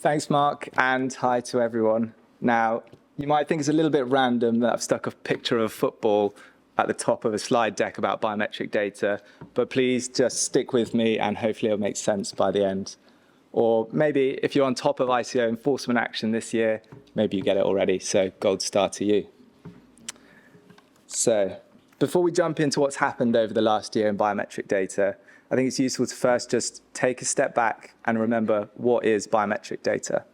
Thanks, Mark, and hi to everyone. Now, you might think it's a little bit random that I've stuck a picture of football at the top of a slide deck about biometric data, but please just stick with me and hopefully it'll make sense by the end. Or maybe if you're on top of ICO enforcement action this year, maybe you get it already, so gold star to you. So, before we jump into what's happened over the last year in biometric data, I think it's useful to first just take a step back and remember what is biometric data.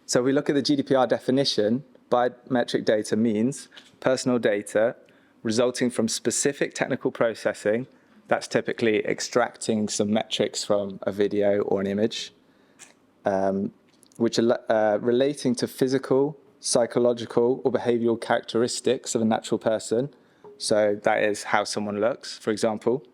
So we look at the GDPR definition. Biometric data means personal data resulting from specific technical processing. That's typically extracting some metrics from a video or an image, which are relating to physical, psychological, or behavioral characteristics of a natural person. So that is how someone looks, for example,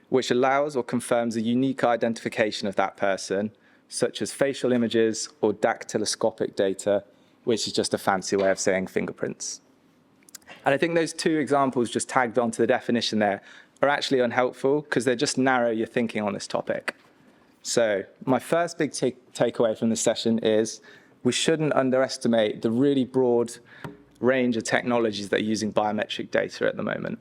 which allows or confirms a unique identification of that person, such as facial images or dactyloscopic data, which is just a fancy way of saying fingerprints. And I think those two examples just tagged onto the definition there are actually unhelpful because they just narrow your thinking on this topic. So my first big takeaway from this session is we shouldn't underestimate the really broad range of technologies that are using biometric data at the moment.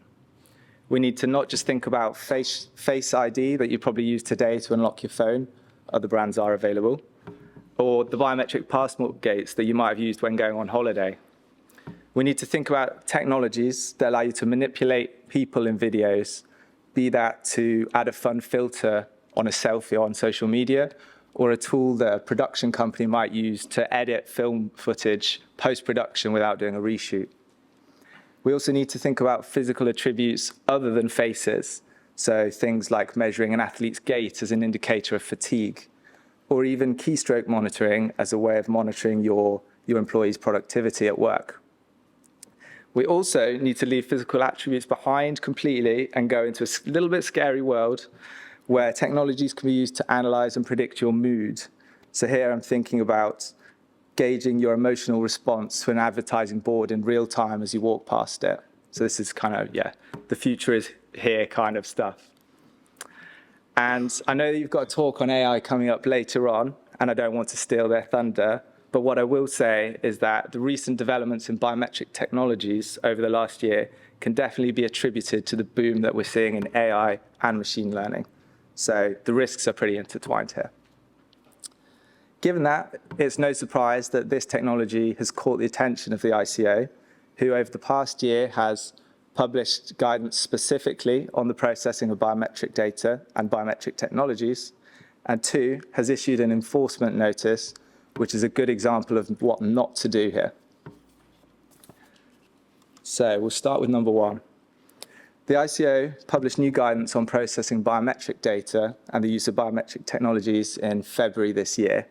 We need to not just think about face ID that you probably use today to unlock your phone, other brands are available, or the biometric passport gates that you might have used when going on holiday. We need to think about technologies that allow you to manipulate people in videos, be that to add a fun filter on a selfie on social media, or a tool that a production company might use to edit film footage post-production without doing a reshoot. We also need to think about physical attributes other than faces, so things like measuring an athlete's gait as an indicator of fatigue, or even keystroke monitoring as a way of monitoring your employees' productivity at work. We also need to leave physical attributes behind completely and go into a little bit scary world where technologies can be used to analyze and predict your mood. So here I'm thinking about gauging your emotional response to an advertising board in real time as you walk past it. So this is kind of, the future is here kind of stuff. And I know that you've got a talk on AI coming up later on, and I don't want to steal their thunder, but what I will say is that the recent developments in biometric technologies over the last year can definitely be attributed to the boom that we're seeing in AI and machine learning. So the risks are pretty intertwined here. Given that, it's no surprise that this technology has caught the attention of the ICO, who over the past year has published guidance specifically on the processing of biometric data and biometric technologies, and two, has issued an enforcement notice, which is a good example of what not to do here. So we'll start with number one. The ICO published new guidance on processing biometric data and the use of biometric technologies in February this year.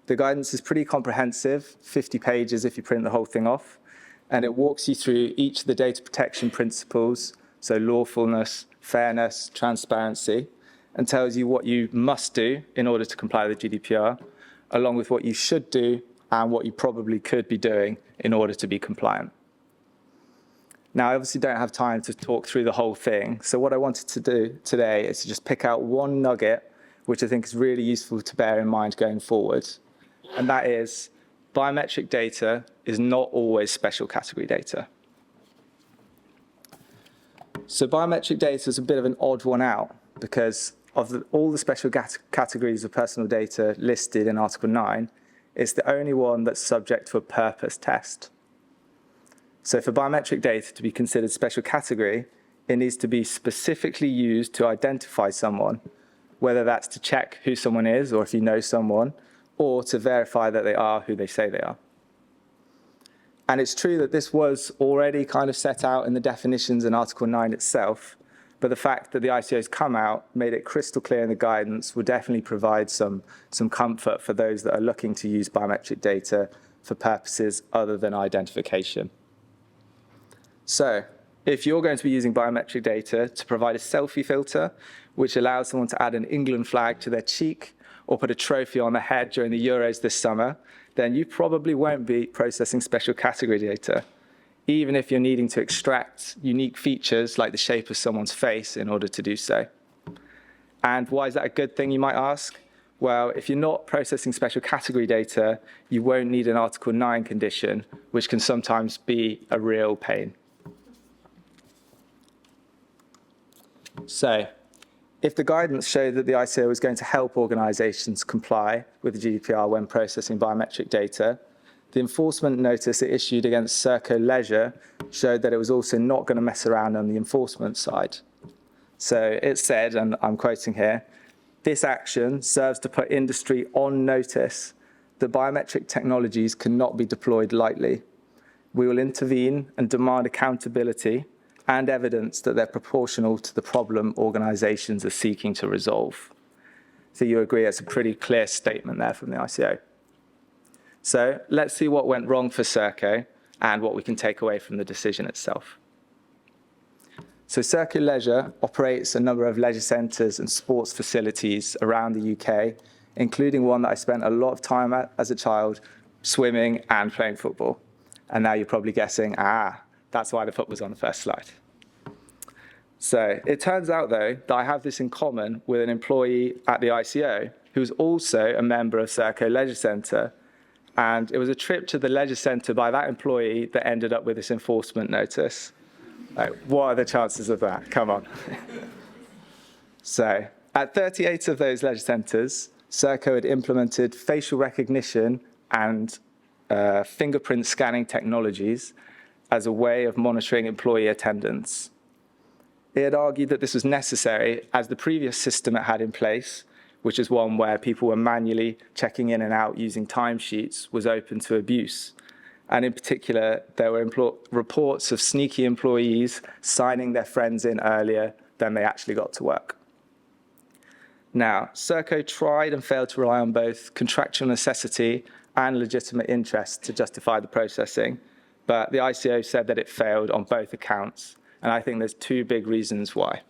The guidance is pretty comprehensive, 50 pages if you print the whole thing off, and it walks you through each of the data protection principles, so lawfulness, fairness, transparency, and tells you what you must do in order to comply with the GDPR, along with what you should do and what you probably could be doing in order to be compliant. Now, I obviously don't have time to talk through the whole thing, so what I wanted to do today is to just pick out one nugget, which I think is really useful to bear in mind going forward, and that is biometric data is not always special category data. So biometric data is a bit of an odd one out because of all the special categories of personal data listed in Article 9, it's the only one that's subject to a purpose test. So for biometric data to be considered special category, it needs to be specifically used to identify someone, whether that's to check who someone is or if you know someone, or to verify that they are who they say they are. And it's true that this was already kind of set out in the definitions in Article 9 itself, but the fact that the ICO has come out, made it crystal clear in the guidance, will definitely provide some comfort for those that are looking to use biometric data for purposes other than identification. So if you're going to be using biometric data to provide a selfie filter, which allows someone to add an England flag to their cheek, or put a trophy on the head during the Euros this summer, then you probably won't be processing special category data, even if you're needing to extract unique features like the shape of someone's face in order to do so. And why is that a good thing, you might ask? Well, if you're not processing special category data, you won't need an Article 9 condition, which can sometimes be a real pain. So, if the guidance showed that the ICO was going to help organisations comply with the GDPR when processing biometric data, the enforcement notice it issued against Serco Leisure showed that it was also not going to mess around on the enforcement side. So it said, and I'm quoting here, "This action serves to put industry on notice that biometric technologies cannot be deployed lightly. We will intervene and demand accountability and evidence that they're proportional to the problem organisations are seeking to resolve." So you agree it's a pretty clear statement there from the ICO. So let's see what went wrong for Serco and what we can take away from the decision itself. So Serco Leisure operates a number of leisure centres and sports facilities around the UK, including one that I spent a lot of time at as a child, swimming and playing football. And now you're probably guessing, that's why the foot was on the first slide. So it turns out, though, that I have this in common with an employee at the ICO who's also a member of Serco Leisure Centre. And it was a trip to the leisure centre by that employee that ended up with this enforcement notice. Like, what are the chances of that? Come on. So at 38 of those leisure centres, Serco had implemented facial recognition and fingerprint scanning technologies as a way of monitoring employee attendance. It had argued that this was necessary as the previous system it had in place, which is one where people were manually checking in and out using timesheets, was open to abuse. And in particular, there were reports of sneaky employees signing their friends in earlier than they actually got to work. Now, Serco tried and failed to rely on both contractual necessity and legitimate interest to justify the processing, but the ICO said that it failed on both accounts, and I think there's two big reasons why.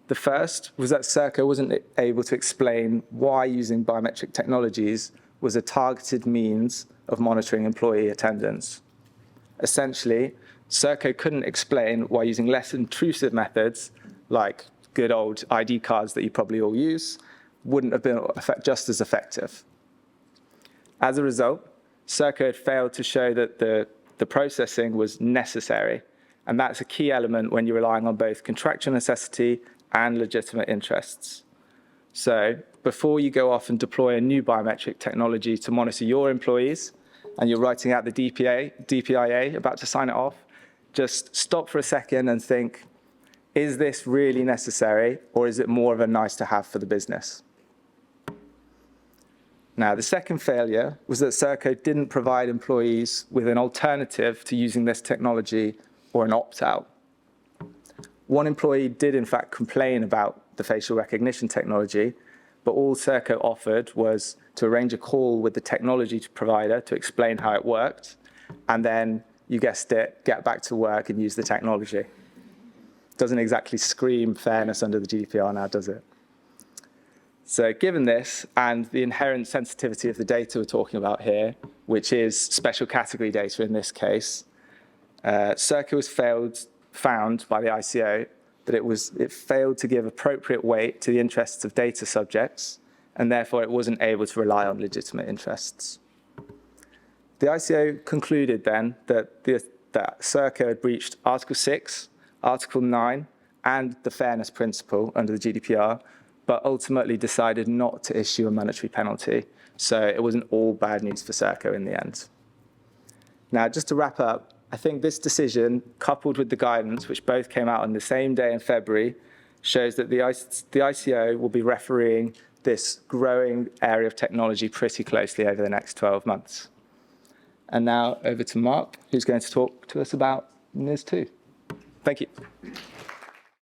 The first was that Serco wasn't able to explain why using biometric technologies was a targeted means of monitoring employee attendance. Essentially, Serco couldn't explain why using less intrusive methods, like good old ID cards that you probably all use, wouldn't have been just as effective. As a result, Serco had failed to show that the processing was necessary, and that's a key element when you're relying on both contractual necessity and legitimate interests. So before you go off and deploy a new biometric technology to monitor your employees, and you're writing out the DPIA, about to sign it off, just stop for a second and think, is this really necessary, or is it more of a nice to have for the business? Now, the second failure was that Serco didn't provide employees with an alternative to using this technology or an opt-out. One employee did, in fact, complain about the facial recognition technology, but all Serco offered was to arrange a call with the technology provider to explain how it worked, and then, you guessed it, get back to work and use the technology. Doesn't exactly scream fairness under the GDPR now, does it? So given this, and the inherent sensitivity of the data we're talking about here, which is special category data in this case, Serco was found by the ICO that it failed to give appropriate weight to the interests of data subjects, and therefore it wasn't able to rely on legitimate interests. The ICO concluded then that Serco had breached Article 6, Article 9, and the fairness principle under the GDPR, but ultimately decided not to issue a monetary penalty. So it wasn't all bad news for Serco in the end. Now, just to wrap up, I think this decision, coupled with the guidance, which both came out on the same day in February, shows that the ICO will be refereeing this growing area of technology pretty closely over the next 12 months. And now over to Mark, who's going to talk to us about NIS2. Thank you.